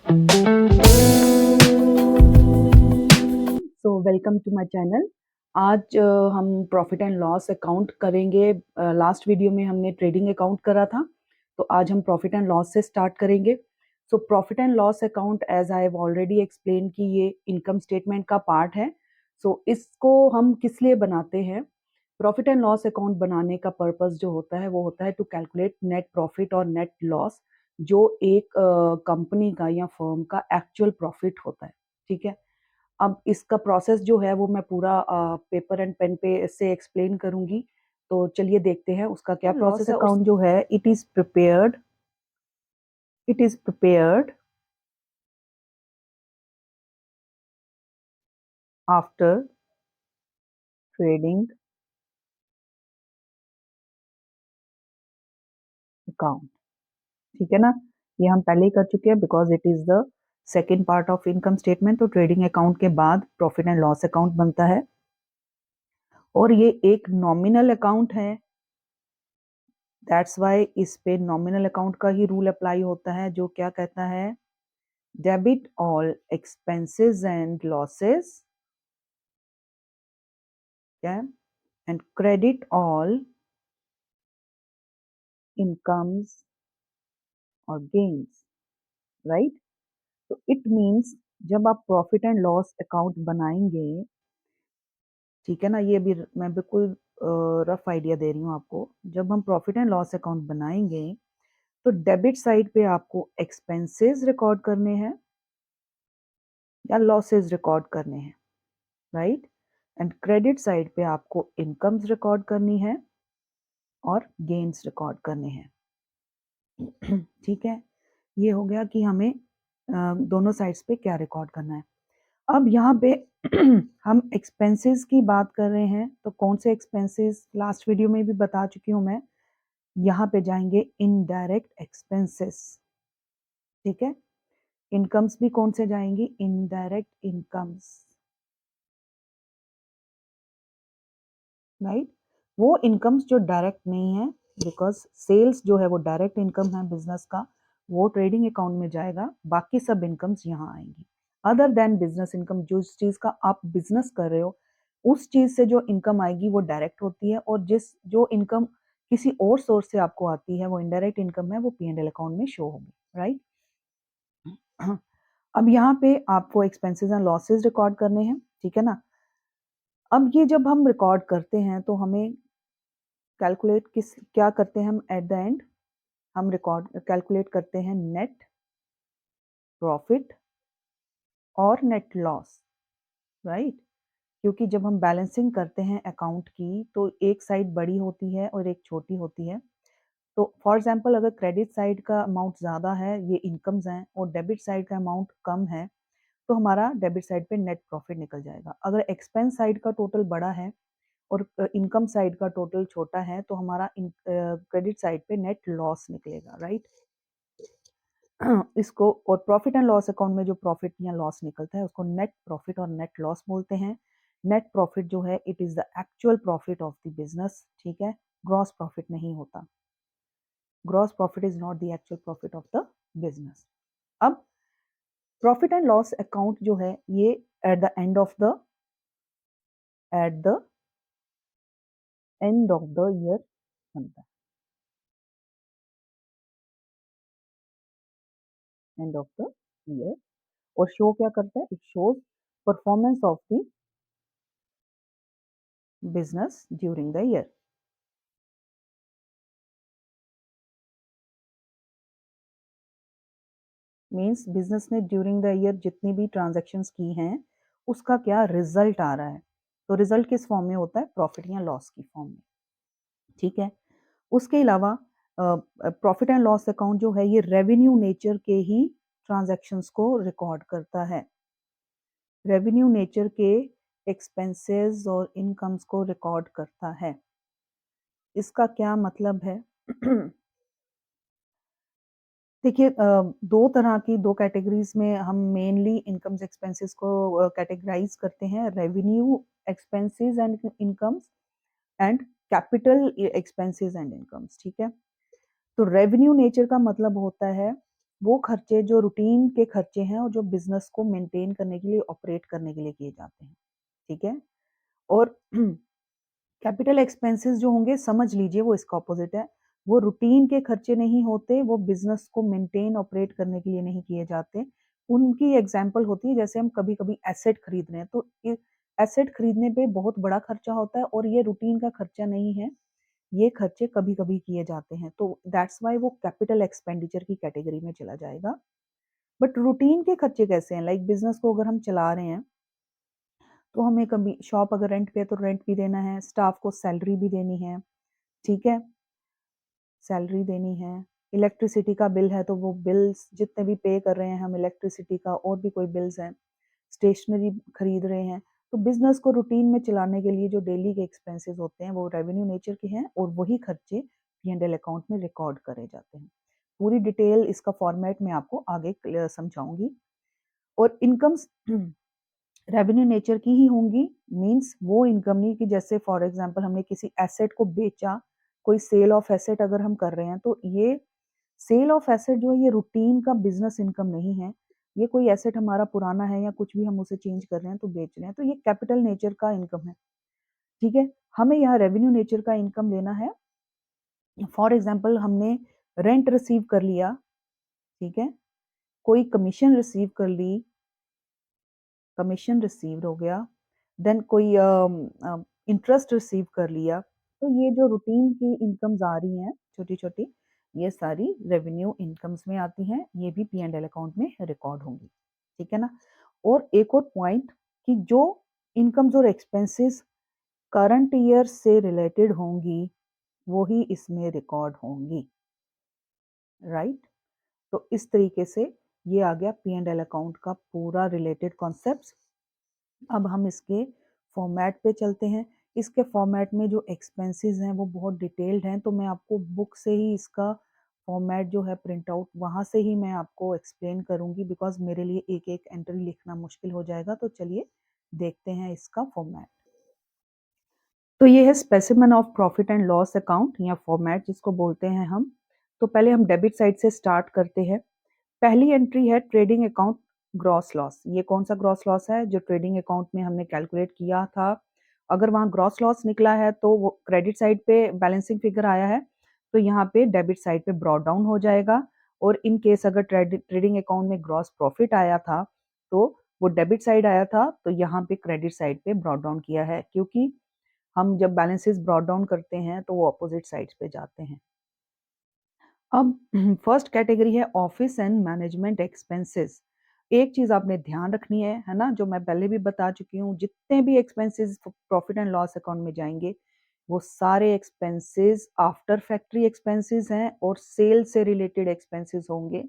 So welcome to my channel. आज हम profit and loss account करेंगे। लास्ट वीडियो में हमने ट्रेडिंग अकाउंट करा था, तो आज हम प्रॉफिट एंड लॉस से स्टार्ट करेंगे। So profit and loss account, as I have already explain, कि ये इनकम स्टेटमेंट का पार्ट है। सो इसको हम किस लिए बनाते हैं? प्रॉफिट एंड लॉस अकाउंट बनाने का पर्पस जो होता है वो होता है टू कैलकुलेट नेट प्रॉफिट और नेट लॉस, जो एक कंपनी का या फर्म का एक्चुअल प्रॉफिट होता है। ठीक है, अब इसका प्रोसेस जो है वो मैं पूरा पेपर एंड पेन पे से एक्सप्लेन करूंगी। तो चलिए देखते हैं उसका क्या प्रोसेस है। अकाउंट जो है, it is prepared after trading account. ठीक है ना, ये हम पहले ही कर चुके हैं because it is the second part of income statement. तो ट्रेडिंग अकाउंट के बाद प्रॉफिट एंड लॉस अकाउंट बनता है, और ये एक नॉमिनल अकाउंट है। दैट्स वाई इस पे नॉमिनल अकाउंट का ही रूल अप्लाई होता है, जो क्या कहता है, debit all expenses and losses and credit all incomes और गेन्स। राइट, तो इट मीन्स जब आप प्रॉफिट एंड लॉस अकाउंट बनाएंगे, ठीक है ना, ये भी मैं बिल्कुल रफ आइडिया दे रही हूँ आपको। जब हम प्रॉफिट एंड लॉस अकाउंट बनाएंगे तो डेबिट साइड पे आपको एक्सपेंसेस रिकॉर्ड करने हैं या लॉसेस रिकॉर्ड करने हैं, राइट। एंड क्रेडिट साइड पे आपको इनकम्स रिकॉर्ड करनी है और गेन्स रिकॉर्ड करने हैं। ठीक है, ये हो गया कि हमें दोनों साइड्स पे क्या रिकॉर्ड करना है। अब यहाँ पे हम एक्सपेंसेस की बात कर रहे हैं, तो कौन से एक्सपेंसेस लास्ट वीडियो में भी बता चुकी हूँ मैं। यहाँ पे जाएंगे इनडायरेक्ट एक्सपेंसेस। ठीक है, इनकम्स भी कौन से जाएंगी, इनडायरेक्ट इनकम्स। राइट, वो इनकम्स जो डायरेक्ट नहीं है, बिकॉज सेल्स जो है वो डायरेक्ट इनकम है बिजनेस का, वो ट्रेडिंग अकाउंट में जाएगा। बाकी सब इनकम्स यहाँ आएंगी। अदर देन बिजनेस इनकम, जो चीज का आप बिजनेस कर रहे हो उस चीज से जो इनकम आएगी वो डायरेक्ट होती है, और जो इनकम किसी और सोर्स से आपको आती है वो इनडायरेक्ट इनकम है, वो P&L अकाउंट में शो होगी। राइट, अब यहाँ पे आपको एक्सपेंसेस एंड लॉसेस रिकॉर्ड करने हैं। ठीक है ना, अब ये जब हम रिकॉर्ड करते हैं तो हमें कैलकुलेट क्या करते हैं हम एट द एंड, हम रिकॉर्ड कैलकुलेट करते हैं नेट प्रॉफिट और नेट लॉस। राइट, क्योंकि जब हम बैलेंसिंग करते हैं अकाउंट की तो एक साइड बड़ी होती है और एक छोटी होती है। तो फॉर एग्जांपल, अगर क्रेडिट साइड का अमाउंट ज़्यादा है, ये इनकम्स हैं, और डेबिट साइड का अमाउंट कम है, तो हमारा डेबिट साइड पे नेट प्रॉफिट निकल जाएगा। अगर एक्सपेंस साइड का टोटल बड़ा है और इनकम साइड का टोटल छोटा है, तो हमारा क्रेडिट साइड पे नेट लॉस निकलेगा। राइट, इसको, और प्रॉफिट एंड लॉस अकाउंट में जो प्रॉफिट या लॉस निकलता है उसको नेट प्रॉफिट और नेट लॉस बोलते हैं। नेट प्रॉफिट जो है, it is the actual profit of the business. ठीक है, ग्रॉस प्रॉफिट नहीं होता। Gross profit is not the actual profit of the business. अब प्रॉफिट एंड लॉस अकाउंट जो है, ये at the end of the at the end of the year बनता है, एंड ऑफ द ईयर। और show क्या करता है, it shows performance of the business during the year. Means business ने ड्यूरिंग द ईयर जितनी भी ट्रांजैक्शंस की हैं उसका क्या रिजल्ट आ रहा है। तो रिजल्ट किस फॉर्म में होता है, प्रॉफिट या लॉस की फॉर्म में। ठीक है, उसके अलावा प्रॉफिट एंड लॉस अकाउंट जो है, ये रेवेन्यू नेचर के ही ट्रांजैक्शंस को रिकॉर्ड करता है। रेवेन्यू नेचर के एक्सपेंसेस और इनकम्स को रिकॉर्ड करता है। इसका क्या मतलब है? देखिए, दो तरह की, दो कैटेगरीज में हम मेनली इनकम्स एक्सपेंसेस को कैटेगराइज करते हैं, revenue expenses and incomes and capital expenses and incomes. ठीक है, तो रेवेन्यू नेचर का मतलब होता है वो खर्चे जो रूटीन के खर्चे हैं और जो बिज़नेस को मेंटेन करने के लिए, ऑपरेट करने के लिए किए जाते हैं, ठीक है? और कैपिटल एक्सपेंसेस जो होंगे समझ लीजिए वो इसका ऑपोज़िट है। वो रूटीन के खर्चे नहीं होते, वो बिज़नेस को मेंटेन ऑपरेट करने के लिए नहीं किए जाते। उनकी एग्ज़ाम्पल होती है जैसे हम कभी-कभी एसेट खरीद रहे हैं, तो एसेट खरीदने पे बहुत बड़ा खर्चा होता है और ये रूटीन का खर्चा नहीं है, ये खर्चे कभी-कभी किए जाते हैं। तो दैट्स व्हाई वो कैपिटल एक्सपेंडिचर की कैटेगरी में चला जाएगा। बट रूटीन के खर्चे कैसे हैं? लाइक बिज़नेस को अगर हम चला रहे हैं, तो हमें कभी शॉप अगर रेंट पे है तो रेंट भी देना है, स्टाफ को सैलरी भी देनी है, ठीक है? सैलरी देनी है, इलेक्ट्रिसिटी का बिल है तो वो बिल्स जितने भी पे कर रहे हैं हम इलेक्ट्रिसिटी का, और भी कोई बिल्स हैं, स्टेशनरी खरीद रहे हैं, तो बिज़नेस को रूटीन में चलाने के लिए जो डेली के एक्सपेंसेस होते हैं वो रेवेन्यू नेचर के हैं और वही खर्चे पी&एल अकाउंट में रिकॉर्ड करे जाते हैं। पूरी डिटेल इसका फॉर्मेट मैं आपको आगे समझाऊँगी। और इनकम्स रेवेन्यू नेचर की ही होंगी, मीन्स वो इनकम नहीं कि जैसे फॉर एग्जांपल हमने किसी एसेट को बेचा, कोई सेल ऑफ एसेट अगर हम कर रहे हैं तो ये सेल ऑफ एसेट जो है ये रूटीन का बिजनेस इनकम नहीं है। ये कोई एसेट हमारा पुराना है या कुछ भी हम उसे चेंज कर रहे हैं तो बेच रहे हैं, तो ये कैपिटल नेचर का इनकम है, ठीक है? हमें यहाँ रेवेन्यू नेचर का इनकम लेना है। फॉर एग्जांपल हमने रेंट रिसीव कर लिया, ठीक है? कोई कमीशन रिसीव कर ली, कमीशन रिसीव्ड हो गया, देन कोई इंटरेस्ट रिसीव कर लिया, तो ये जो रूटीन की इनकम्स आ रही हैं छोटी-छोटी, ये सारी रेवेन्यू इनकम्स में आती हैं, ये भी पी&एल अकाउंट में रिकॉर्ड होंगी, ठीक है ना? और एक और पॉइंट कि जो इनकम्स और एक्सपेंसेस करंट ईयर से रिलेटेड होंगी, वो ही इसमें रिकॉर्ड होंगी, राइट? तो इस तरीके से ये आ गया पी&एल अकाउंट का पूरा रिलेटेड कॉन्सेप्ट्स। अब हम इसके फॉर्मेट पे चलते हैं। इसके फॉर्मेट में जो एक्सपेंसेस हैं वो बहुत डिटेल्ड हैं, तो मैं आपको बुक से ही इसका फॉर्मेट जो है प्रिंट आउट वहाँ से ही मैं आपको एक्सप्लेन करूँगी, बिकॉज़ मेरे लिए एक-एक एंट्री लिखना मुश्किल हो जाएगा। तो चलिए देखते हैं इसका फॉर्मेट। तो ये है specimen of profit and loss account या फॉर्मेट जिसको बोलते हैं हम। तो पहले हम डेबिट साइड से स्टार्ट करते हैं। पहली एंट्री है ट्रेडिंग अकाउंट ग्रॉस लॉस। ये कौन-सा ग्रॉस लॉस है? जो ट्रेडिंग अकाउंट में हमने कैलकुलेट किया था। अगर वहाँ ग्रॉस लॉस निकला है तो वो क्रेडिट साइड पे बैलेंसिंग फिगर आया है, तो यहाँ पे डेबिट साइड पे ब्रॉट डाउन हो जाएगा। और इन केस अगर ट्रेडिंग अकाउंट में ग्रॉस प्रॉफिट आया था, तो वो डेबिट साइड आया था, तो यहाँ पे क्रेडिट साइड पे ब्रॉट डाउन किया है, क्योंकि हम जब बैलेंसेस ब्रॉट डाउन करते हैं तो वो अपोजिट साइड्स पे जाते हैं। अब फर्स्ट कैटेगरी है ऑफिस एंड मैनेजमेंट एक्सपेंसेस। एक चीज़ आपने ध्यान रखनी है ना? जो मैं पहले भी बता चुकी हूँ, जितने भी expenses profit and loss account में जाएँगे, वो सारे एक्सपेंसेस आफ्टर फैक्ट्री एक्सपेंसेस हैं और सेल से रिलेटेड एक्सपेंसेस होंगे।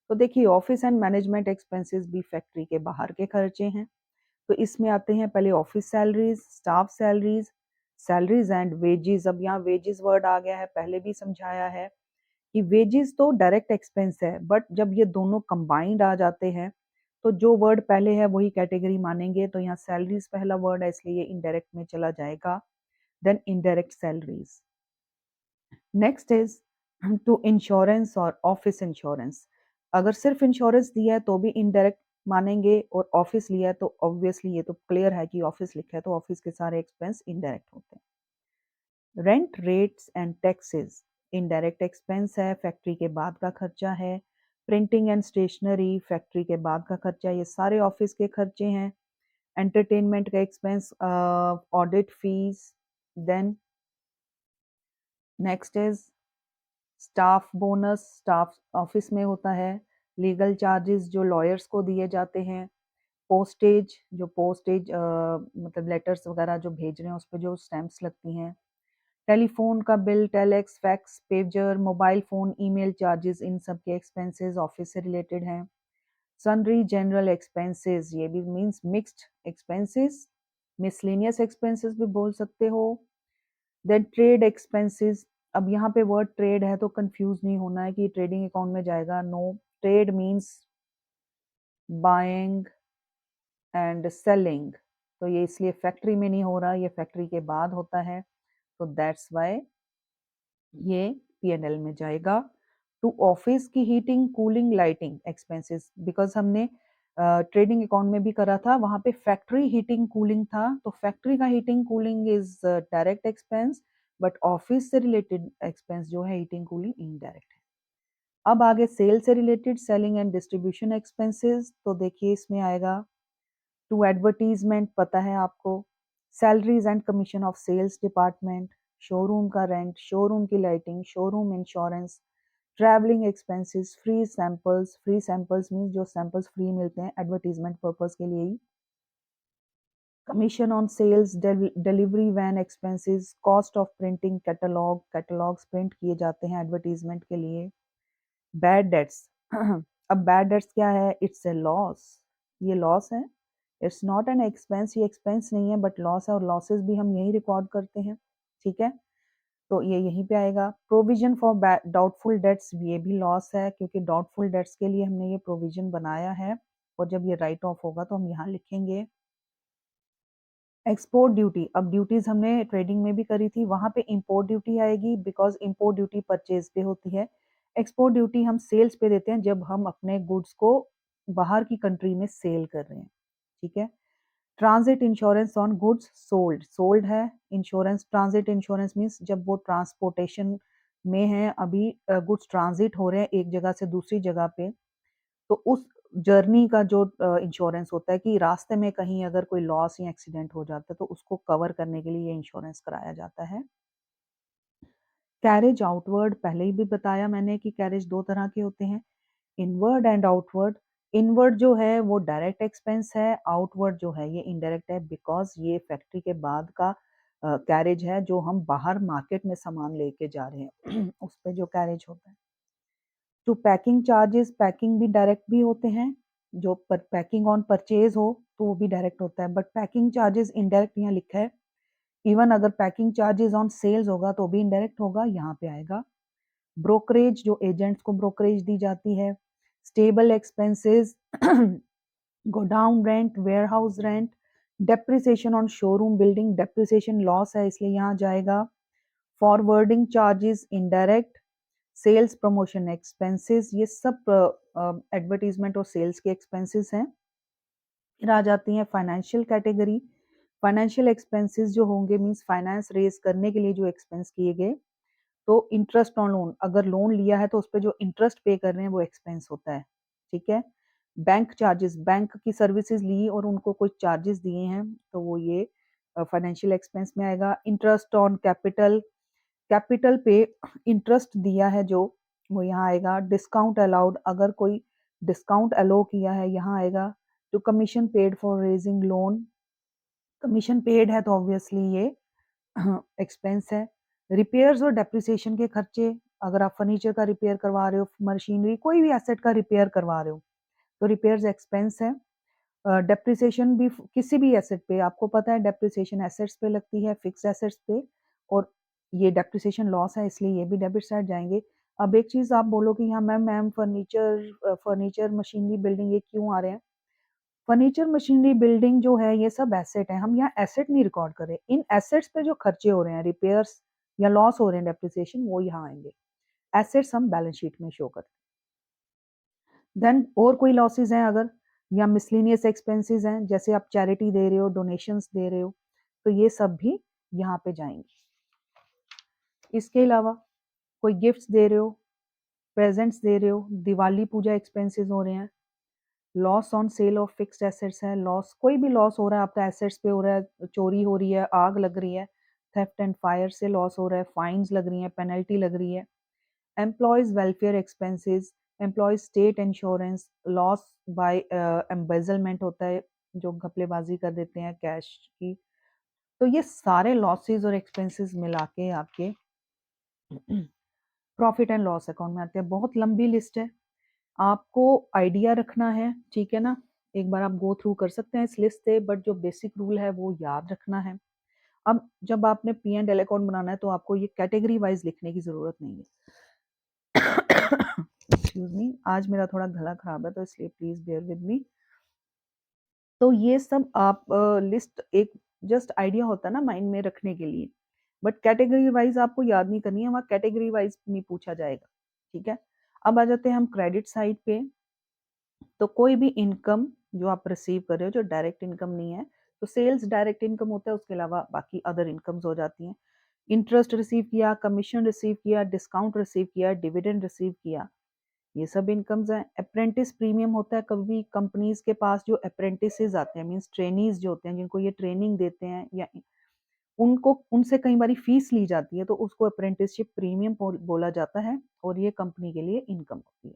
तो देखिए ऑफिस एंड मैनेजमेंट एक्सपेंसेस भी फैक्ट्री के बाहर के खर्चे हैं। तो इसमें आते हैं पहले office salaries, staff salaries, salaries and wages. अब यहाँ वेजेस वर्ड आ गया है, पहले भी समझाया है कि वेजेस तो डायरेक्ट एक्सपेंस है, बट जब ये दोनों कंबाइंड आ जाते हैं तो जो वर्ड पहले है वही कैटेगरी मानेंगे। तो यहाँ सैलरीज पहला वर्ड है, इसलिए ये इनडायरेक्ट में चला जाएगा। Then indirect salaries. Next is to insurance और ऑफिस इंश्योरेंस। अगर सिर्फ इंश्योरेंस दिया है तो भी इनडायरेक्ट मानेंगे, और ऑफिस लिया है तो ऑब्वियसली ये तो क्लियर है कि ऑफिस लिखा है तो ऑफिस के सारे एक्सपेंस इनडायरेक्ट होते हैं। Rent rates and taxes indirect expense है, फैक्ट्री के बाद का खर्चा है। प्रिंटिंग एंड स्टेशनरी फैक्ट्री के बाद का खर्चा, ये सारे ऑफिस के खर्चे हैं। एंटरटेनमेंट का expense, audit fees. Then next is staff bonus, staff office में होता है। लीगल चार्जेस जो लॉयर्स को दिए जाते हैं। पोस्टेज, जो पोस्टेज मतलब लेटर्स वगैरह जो भेज रहे हैं उस पे जो स्टैम्प्स लगती हैं। टेलीफोन का bill, telex, fax, pager, mobile phone, email charges, इन सब के एक्सपेंसेस ऑफिस से रिलेटेड हैं। सन्ड्री जनरल एक्सपेंसेस, ये भी means mixed expenses, miscellaneous expenses भी बोल सकते हो। Then trade expenses. अब यहाँ पे वर्ड ट्रेड है तो कंफ्यूज नहीं होना है कि ट्रेडिंग अकाउंट में जाएगा, no. Trade means buying and selling, तो ये इसलिए फैक्ट्री में नहीं हो रहा, ये फैक्ट्री के बाद होता है, तो दैट्स वाई ये पी&एल में जाएगा। टू ऑफिस की heating, cooling, lighting expenses, because हमने ट्रेडिंग अकाउंट में भी करा था, वहां पे फैक्ट्री हीटिंग कूलिंग था, तो फैक्ट्री का heating cooling is direct expense, but office से रिलेटेड एक्सपेंस जो है हीटिंग कूलिंग इनडायरेक्ट है। अब आगे सेल से related selling and distribution expenses, तो देखिए इसमें आएगा टू एडवर्टीजमेंट, पता है आपको, salaries and commission of sales department, showroom का रेंट, शोरूम की lighting, showroom insurance, travelling expenses, free samples means जो सैंपल्स फ्री मिलते हैं एडवर्टीजमेंट पर्पस के लिए ही, commission on sales, delivery van expenses, cost of printing catalogue, catalogues print किए जाते हैं एडवर्टीजमेंट के लिए, बैड डेट्स अब बैड डेट्स क्या है, इट्स ए लॉस, ये लॉस है, इट्स नॉट एन एक्सपेंस, ये एक्सपेंस नहीं है बट लॉस है, और लॉसेस भी हम यही रिकॉर्ड करते हैं, ठीक है, तो ये यहीं पे आएगा। प्रोविजन फॉर डाउटफुल डेट्स, ये भी लॉस है क्योंकि डाउटफुल डेट्स के लिए हमने ये प्रोविजन बनाया है, और जब ये राइट ऑफ होगा तो हम यहाँ लिखेंगे। एक्सपोर्ट ड्यूटी, अब ड्यूटीज हमने ट्रेडिंग में भी करी थी, वहां पे इंपोर्ट ड्यूटी आएगी बिकॉज इंपोर्ट ड्यूटी परचेज पे होती है, एक्सपोर्ट ड्यूटी हम सेल्स पे देते हैं जब हम अपने गुड्स को बाहर की कंट्री में सेल कर रहे हैं, ठीक है। Transit insurance on goods sold, sold है, इंश्योरेंस ट्रांजिट इंश्योरेंस मीन्स जब वो ट्रांसपोर्टेशन में है, अभी गुड्स ट्रांजिट हो रहे हैं एक जगह से दूसरी जगह पे, तो उस जर्नी का जो इंश्योरेंस होता है कि रास्ते में कहीं अगर कोई लॉस या एक्सीडेंट हो जाता है तो उसको कवर करने के लिए ये इंश्योरेंस कराया जाता है। कैरेज आउटवर्ड, पहले ही भी बताया मैंने कि कैरेज दो तरह के होते हैं, इनवर्ड एंड आउटवर्ड। इनवर्ड जो है वो डायरेक्ट एक्सपेंस है, आउटवर्ड जो है ये इनडायरेक्ट है बिकॉज ये फैक्ट्री के बाद का कैरेज है, जो हम बाहर मार्केट में सामान लेके जा रहे हैं उस पे जो कैरेज होता है। टू पैकिंग चार्जेस, पैकिंग भी डायरेक्ट भी होते हैं, जो पर पैकिंग ऑन परचेज हो तो वो भी डायरेक्ट होता है, बट पैकिंग चार्जेस इनडायरेक्ट यहाँ लिखा है, इवन अगर पैकिंग चार्जेस ऑन सेल्स होगा तो भी इनडायरेक्ट होगा, यहाँ पे आएगा। ब्रोकरेज, जो एजेंट्स को ब्रोकरेज दी जाती है, stable expenses, godown rent, warehouse rent, depreciation on showroom building, depreciation loss है इसलिए यहाँ जाएगा। Forwarding charges indirect, sales promotion expenses, ये सब एडवर्टीजमेंट और सेल्स के एक्सपेंसेस हैं। फिर आ जाती हैं फाइनेंशियल कैटेगरी, फाइनेंशियल एक्सपेंसेस जो होंगे मींस फाइनेंस रेज करने के लिए जो एक्सपेंस किए गए, तो इंटरेस्ट ऑन लोन, अगर लोन लिया है तो उस पर जो इंटरेस्ट पे कर रहे हैं वो एक्सपेंस होता है, ठीक है। बैंक चार्जेस, बैंक की सर्विसेज ली और उनको कोई चार्जेस दिए हैं तो वो ये फाइनेंशियल एक्सपेंस में आएगा। इंटरेस्ट ऑन कैपिटल, कैपिटल पे इंटरेस्ट दिया है जो, वो यहाँ आएगा। डिस्काउंट अलाउड, अगर कोई डिस्काउंट अलाउ किया है यहाँ आएगा। जो commission paid for raising loan, commission paid है तो ऑब्वियसली ये एक्सपेंस है। रिपेयर्स और डेप्रिसिएशन के खर्चे, अगर आप फर्नीचर का रिपेयर करवा रहे हो, मशीनरी कोई भी एसेट का रिपेयर करवा रहे हो तो रिपेयर्स एक्सपेंस है। डेप्रिसिएशन भी किसी भी एसेट पे, आपको पता है डेप्रिसिएशन एसेट्स पे लगती है, फिक्स एसेट्स पे, और ये डेप्रिसिएशन लॉस है इसलिए ये भी डेबिट साइड जाएंगे। अब एक चीज आप बोलो कि यहाँ मैम फर्नीचर मशीनरी बिल्डिंग ये क्यों आ रहे हैं, फर्नीचर मशीनरी बिल्डिंग जो है ये सब एसेट है, हम यहाँ एसेट नहीं रिकॉर्ड कर रहे, इन एसेट्स पे जो खर्चे हो रहे हैं, रिपेयर्स या लॉस हो रहे हैं डेप्रिसिएशन, वो यहाँ आएंगे, एसेट्स हम बैलेंस शीट में शो करते हैं। देन और कोई लॉसेज हैं अगर, या मिसलिनियस एक्सपेंसेस हैं, जैसे आप चैरिटी दे रहे हो, डोनेशंस दे रहे हो, तो ये सब भी यहाँ पे जाएंगे। इसके अलावा कोई गिफ्ट्स दे रहे हो, प्रेजेंट्स दे रहे हो, दिवाली पूजा एक्सपेंसेस हो रहे हैं, loss on sale of fixed assets है, लॉस कोई भी लॉस हो रहा है आपका एसेट्स पे हो रहा है, चोरी हो रही है, आग लग रही है, थेफ्ट एंड फायर से लॉस हो रहा है, फाइन्स लग रही हैं, पेनल्टी लग रही है। Employees welfare expenses, employees state insurance, loss by embezzlement होता है, जो घपलेबाजी कर देते हैं कैश की, तो ये सारे लॉसेस और एक्सपेंसेस मिला के आपके प्रॉफिट एंड लॉस अकाउंट में आते हैं। बहुत लंबी लिस्ट है, आपको आइडिया रखना है, ठीक है ना, एक बार आप गो थ्रू कर सकते हैं इस लिस्ट से, बट जो बेसिक रूल है वो याद रखना है। अब जब आपने पी एंड एल अकाउंट बनाना है तो आपको ये कैटेगरी वाइज लिखने की जरूरत नहीं है। एक्सक्यूज मी, आज मेरा थोड़ा गला खराब है तो इसलिए प्लीज बेयर विद मी। तो ये सब आप लिस्ट एक जस्ट आइडिया होता है ना माइंड में रखने के लिए, बट कैटेगरी वाइज आपको याद नहीं करनी है, वहाँ कैटेगरी वाइज नहीं पूछा जाएगा, ठीक है। अब आ जाते हैं हम क्रेडिट साइड पे। तो कोई भी इनकम जो आप रिसीव कर रहे हो जो डायरेक्ट इनकम नहीं है, तो सेल्स डायरेक्ट इनकम होता है, उसके अलावा बाकी अदर इनकम्स हो जाती हैं। इंटरेस्ट रिसीव किया, कमीशन रिसीव किया, डिस्काउंट रिसीव किया, डिविडेंड रिसीव किया, ये सब इनकम्स हैं। अप्रेंटिस प्रीमियम होता है, कभी कंपनीज के पास जो अप्रेंटिसेस आते हैं, मींस ट्रेनीज जो होते हैं जिनको ये ट्रेनिंग देते हैं, या उनको उनसे कई बारी फीस ली जाती है, तो उसको अप्रेंटिसशिप प्रीमियम बोला जाता है, और ये कंपनी के लिए इनकम होती है।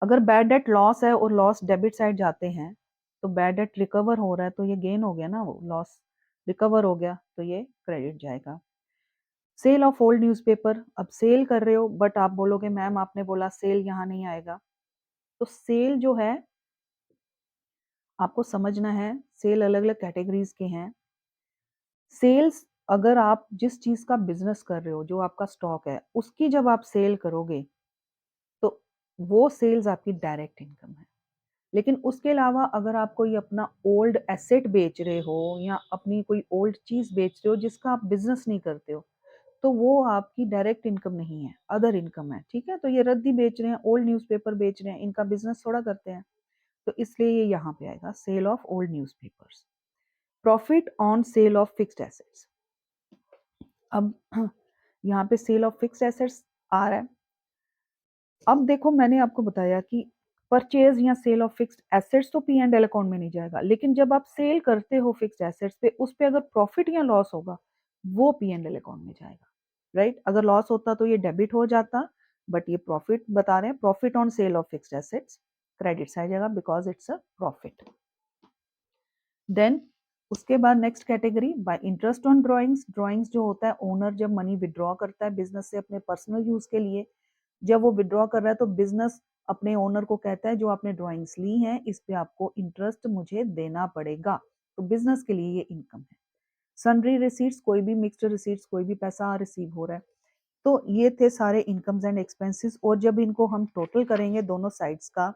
अगर बैड डेट लॉस है और लॉस डेबिट साइड जाते हैं, तो बैड डेट रिकवर हो रहा है तो ये गेन हो गया ना, वो लॉस रिकवर हो गया तो ये क्रेडिट जाएगा। सेल ऑफ ओल्ड न्यूज़पेपर, अब सेल कर रहे हो बट आप बोलोगे मैम आपने बोला सेल यहाँ नहीं आएगा, तो सेल जो है आपको समझना है, सेल अलग अलग कैटेगरीज के हैं। सेल्स, अगर आप जिस चीज का बिजनेस कर रहे हो, जो आपका स्टॉक है, उसकी जब आप सेल करोगे तो वो सेल्स आपकी डायरेक्ट इनकम है। लेकिन उसके अलावा अगर आप कोई अपना ओल्ड एसेट बेच रहे हो या अपनी कोई ओल्ड चीज बेच रहे हो जिसका आप बिजनेस नहीं करते हो, तो वो आपकी डायरेक्ट इनकम नहीं है, अदर इनकम है। ठीक है, तो ये रद्दी बेच रहे हैं, ओल्ड न्यूज़पेपर बेच रहे हैं, इनका बिजनेस थोड़ा करते हैं, तो इसलिए ये यहाँ पे आएगा, sale of old newspapers. Profit on sale of fixed assets, अब यहाँ पे सेल ऑफ फिक्स्ड एसेट्स आ रहा है। अब देखो मैंने आपको बताया कि परचेज या सेल ऑफ फिक्स्ड एसेट्स तो पी एंड एल अकाउंट में नहीं जाएगा, लेकिन जब आप सेल करते हो फिक्स्ड एसेट्स पे, उस पे अगर प्रॉफिट या लॉस होगा वो पी एंड एल अकाउंट में जाएगा, राइट। अगर लॉस होता तो ये डेबिट हो जाता, बट ये प्रॉफिट बता रहे हैं, profit on sale of fixed assets credit side जाएगा because it's a profit. Then उसके बाद next category by interest on drawings. Drawings जो होता है, ओनर जब मनी विड्रॉ करता है बिजनेस से अपने पर्सनल यूज के लिए, जब वो विड्रॉ कर रहा है तो बिजनेस अपने ओनर को कहता है जो आपने ड्राइंग्स ली हैं इस पे आपको इंटरेस्ट मुझे देना पड़ेगा, तो बिजनेस के लिए ये इनकम है। सन्ड्री रिसीट्स, कोई भी मिक्स्ड रिसीट्स, कोई भी पैसा रिसीव हो रहा है, तो ये थे सारे इनकम्स एंड एक्सपेंसेस। और जब इनको हम टोटल करेंगे दोनों साइड्स का,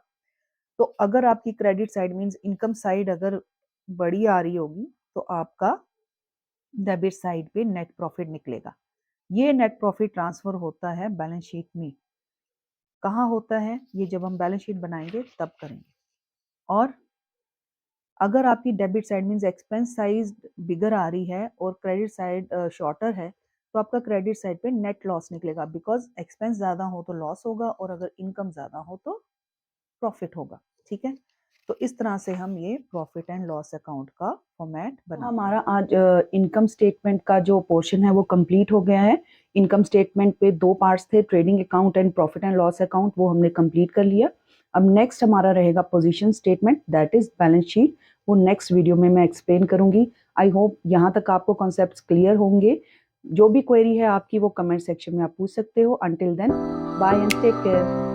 तो अगर आपकी credit side means income side अगर बड़ी आ रही होगी, तो आपका डेबिट साइड पे नेट प्रॉफिट निकलेगा। ये नेट प्रॉफिट ट्रांसफर होता है बैलेंस शीट में। कहाँ होता है ये? जब हम बैलेंस शीट बनाएंगे तब करेंगे। और अगर आपकी debit side means expense size bigger आ रही है और क्रेडिट साइड शॉर्टर है, तो आपका क्रेडिट साइड पे नेट लॉस निकलेगा, बिकॉज एक्सपेंस ज्यादा हो तो लॉस होगा और अगर इनकम ज्यादा हो तो प्रॉफिट होगा। ठीक है, तो इस तरह से हम ये प्रॉफिट एंड लॉस अकाउंट का फॉर्मेट बना। हमारा आज इनकम स्टेटमेंट का जो पोर्शन है वो कंप्लीट हो गया है। इनकम स्टेटमेंट पे दो पार्ट्स थे, trading account and profit and loss account, वो हमने कंप्लीट कर लिया। अब नेक्स्ट हमारा रहेगा position statement, that is balance sheet. वो नेक्स्ट वीडियो में मैं एक्सप्लेन करूंगी। आई होप यहाँ तक आपको कॉन्सेप्ट्स क्लियर होंगे। जो भी क्वेरी है आपकी वो कमेंट सेक्शन में आप पूछ सकते हो। Until then, bye and take care.